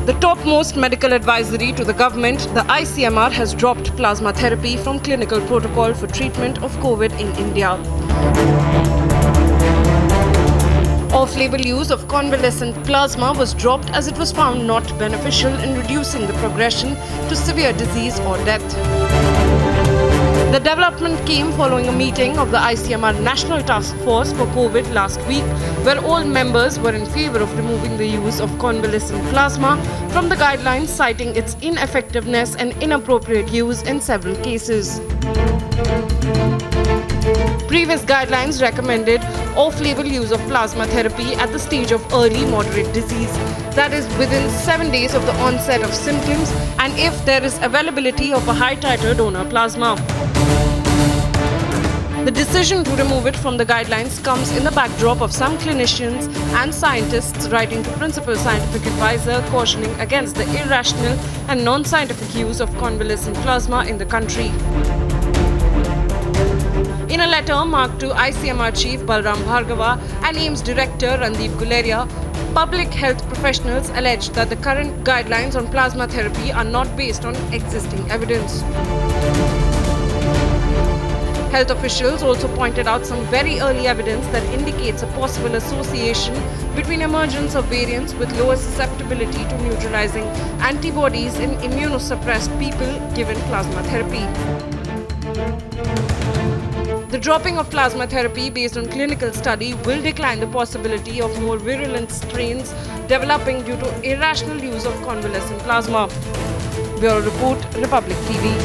The topmost medical advisory to the government, the ICMR has dropped plasma therapy from clinical protocol for treatment of COVID in India. Off-label use of convalescent plasma was dropped as it was found not beneficial in reducing the progression to severe disease or death. The development came following a meeting of the ICMR National Task Force for COVID last week, where all members were in favor of removing the use of convalescent plasma from the guidelines, citing its ineffectiveness and inappropriate use in several cases. Previous guidelines recommended off-label use of plasma therapy at the stage of early moderate disease, that is within 7 days of the onset of symptoms and if there is availability of a high-titer donor plasma. The decision to remove it from the guidelines comes in the backdrop of some clinicians and scientists writing to Principal Scientific Advisor cautioning against the irrational and non-scientific use of convalescent plasma in the country. In a letter marked to ICMR Chief Balram Bhargava and AIIMS Director Randeep Guleria, public health professionals alleged that the current guidelines on plasma therapy are not based on existing evidence. Health officials also pointed out some very early evidence that indicates a possible association between emergence of variants with lower susceptibility to neutralizing antibodies in immunosuppressed people given plasma therapy. The dropping of plasma therapy based on clinical study will decline the possibility of more virulent strains developing due to irrational use of convalescent plasma. Bureau Report, Republic TV.